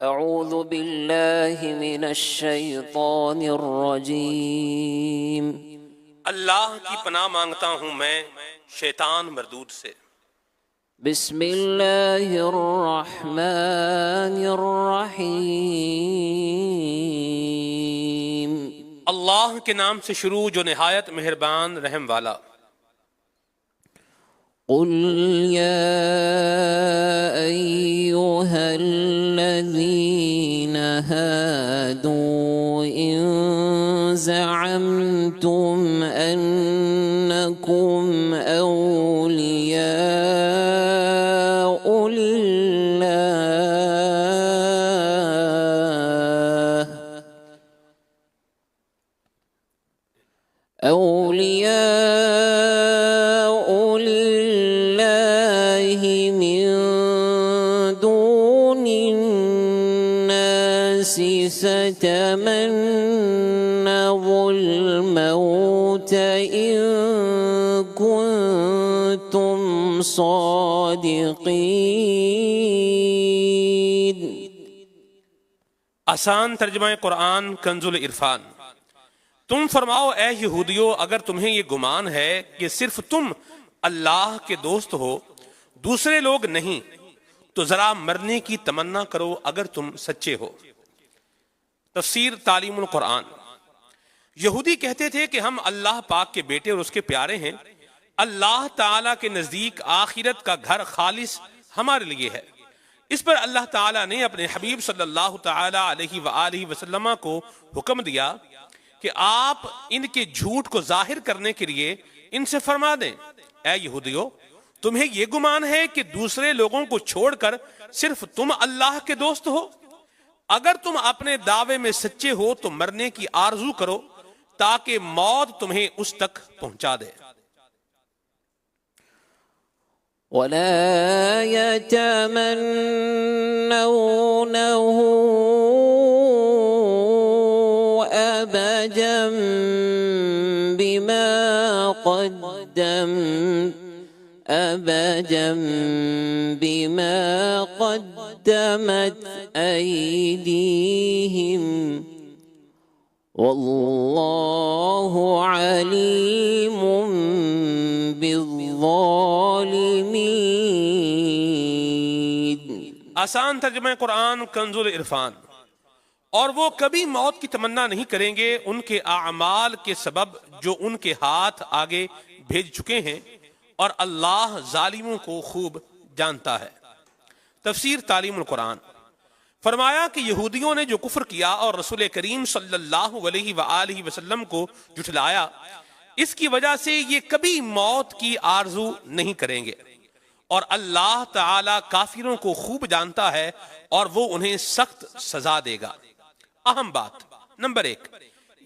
أعوذ بالله من الشيطان الرجيم اللہ کی پناہ مانگتا ہوں میں شیطان مردود سے۔ بسم الله الرحمن الرحيم اللہ کے نام سے شروع جو نہایت مہربان رحم والا۔ قل يا أيها الذين هادوا إن زعمتم أنكم أولياء لله من دون الناس ستمنوا الموت إن كنتم صادقين۔ آسان ترجمہ قرآن کنز العرفان۔ تم فرماؤ اے یہودیو، اگر تمہیں یہ گمان ہے کہ صرف تم اللہ کے دوست ہو، دوسرے لوگ نہیں، تو ذرا مرنے کی تمنا کرو اگر تم سچے ہو۔ تفسیر تعلیم القرآن۔ یہودی کہتے تھے کہ ہم اللہ پاک کے بیٹے اور اس کے پیارے ہیں، اللہ تعالیٰ کے نزدیک آخرت کا گھر خالص ہمارے لیے ہے۔ اس پر اللہ تعالیٰ نے اپنے حبیب صلی اللہ تعالیٰ علیہ وآلہ وسلم کو حکم دیا کہ آپ ان کے جھوٹ کو ظاہر کرنے کے لیے ان سے فرما دیں، اے یہودیو، تمہیں یہ گمان ہے کہ دوسرے لوگوں کو چھوڑ کر صرف تم اللہ کے دوست ہو؟ اگر تم اپنے دعوے میں سچے ہو تو مرنے کی آرزو کرو تاکہ موت تمہیں اس تک پہنچا دے۔ ولا يتمنونه أبدا بما قدمت أيديهم والله عليم بالظالمين۔ آسان ترجمہ قرآن کنز العرفان۔ اور وہ کبھی موت کی تمنا نہیں کریں گے ان کے اعمال کے سبب جو ان کے ہاتھ آگے بھیج چکے ہیں، اور اللہ ظالموں کو خوب جانتا ہے۔ تفسیر تعلیم القرآن۔ فرمایا کہ یہودیوں نے جو کفر کیا اور رسول کریم صلی اللہ علیہ وآلہ وسلم کو جھٹلایا، اس کی وجہ سے یہ کبھی موت کی آرزو نہیں کریں گے، اور اللہ تعالیٰ کافروں کو خوب جانتا ہے اور وہ انہیں سخت سزا دے گا۔ اہم بات نمبر 1،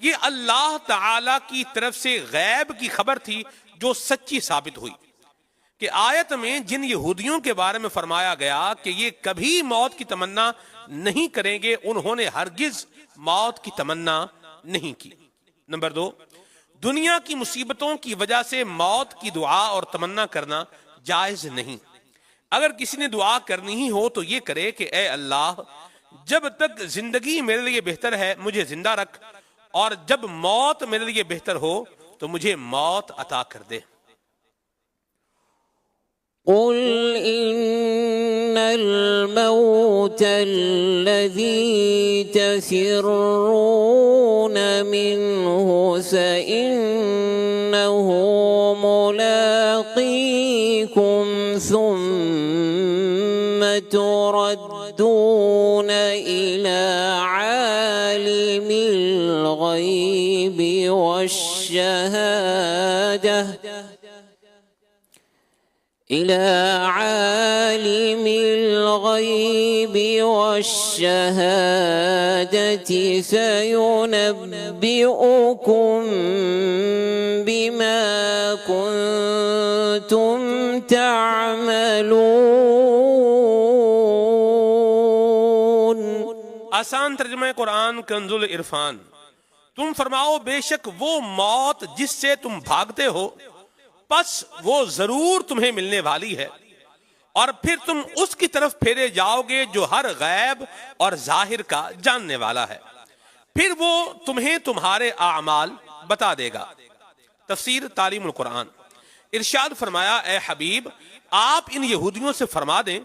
یہ اللہ تعالیٰ کی طرف سے غیب کی خبر تھی جو سچی ثابت ہوئی کہ آیت میں جن یہودیوں کے بارے میں فرمایا گیا کہ یہ کبھی موت کی تمنا نہیں کریں گے، انہوں نے ہرگز موت کی تمنا نہیں کی۔ نمبر 2، دنیا کی مصیبتوں کی وجہ سے موت کی دعا اور تمنا کرنا جائز نہیں۔ اگر کسی نے دعا کرنی ہی ہو تو یہ کرے کہ اے اللہ، جب تک زندگی میرے لیے بہتر ہے مجھے زندہ رکھ، اور جب موت میرے لیے بہتر ہو تو مجھے موت عطا کر دے۔ قل إن الموت الذي تفرون منه فإنه ملاقيكم ثم تردون إلى عالم الغيب والشهادة فينبئكم بما كنتم تعملون۔ آسان ترجمہ قرآن کنز العرفان۔ تم فرماؤ بے شک وہ موت جس سے تم بھاگتے ہو، پس وہ ضرور تمہیں ملنے والی ہے، اور پھر تم اس کی طرف پھیرے جاؤ گے جو ہر غیب اور ظاہر کا جاننے والا ہے، پھر وہ تمہیں تمہارے اعمال بتا دے گا۔ تفسیر تعلیم القرآن۔ ارشاد فرمایا اے حبیب آپ ان یہودیوں سے فرما دیں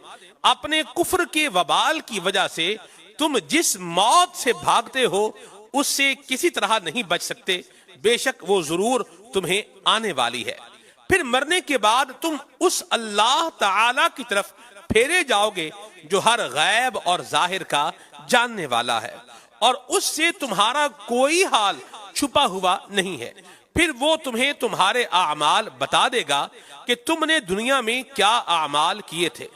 اپنے کفر کے وبال کی وجہ سے تم جس موت سے بھاگتے ہو اس سے کسی طرح نہیں بچ سکتے، بے شک وہ ضرور تمہیں آنے والی ہے، پھر مرنے کے بعد تم اس اللہ تعالی کی طرف پھیرے جاؤ گے جو ہر غیب اور ظاہر کا جاننے والا ہے، اور اس سے تمہارا کوئی حال چھپا ہوا نہیں ہے، پھر وہ تمہیں تمہارے اعمال بتا دے گا کہ تم نے دنیا میں کیا اعمال کیے تھے،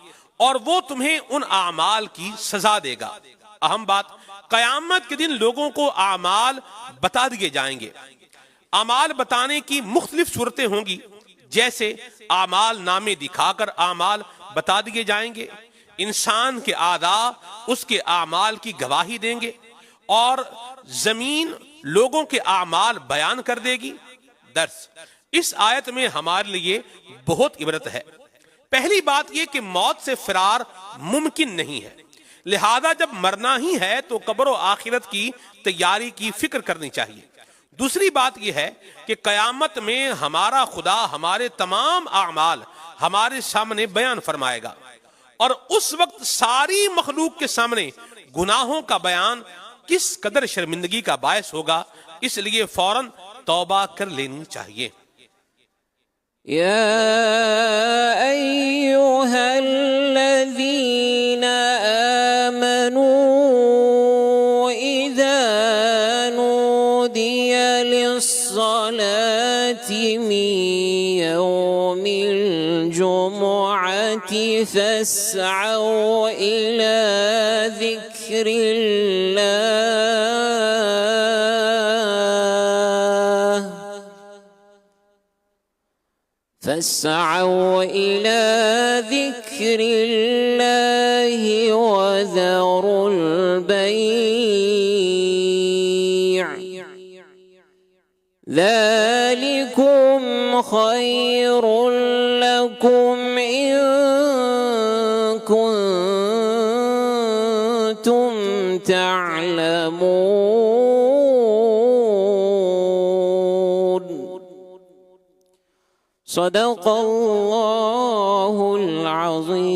اور وہ تمہیں ان اعمال کی سزا دے گا۔ اہم بات، قیامت کے دن لوگوں کو اعمال بتا دیے جائیں گے۔ اعمال بتانے کی مختلف صورتیں ہوں گی، جیسے اعمال نامے دکھا کر اعمال بتا دیے جائیں گے، انسان کے اعضاء اس کے اعمال کی گواہی دیں گے، اور زمین لوگوں کے اعمال بیان کر دے گی۔ درس، اس آیت میں ہمارے لیے بہت عبرت ہے۔ پہلی بات یہ کہ موت سے فرار ممکن نہیں ہے، لہذا جب مرنا ہی ہے تو قبر و آخرت کی تیاری کی فکر کرنی چاہیے۔ دوسری بات یہ ہے کہ قیامت میں ہمارا خدا ہمارے تمام اعمال ہمارے سامنے بیان فرمائے گا، اور اس وقت ساری مخلوق کے سامنے گناہوں کا بیان کس قدر شرمندگی کا باعث ہوگا، اس لیے فوراً توبہ کر لینی چاہیے۔ يا أيها الذين آمنوا إذا نودي للصلاة من يوم الجمعة فاسعوا إلى ذكر فاسعوا إلى ذكر الله وذروا البيع ذلكم خير لكم إن كنتم تعلمون۔ صدق اللہ العظیم۔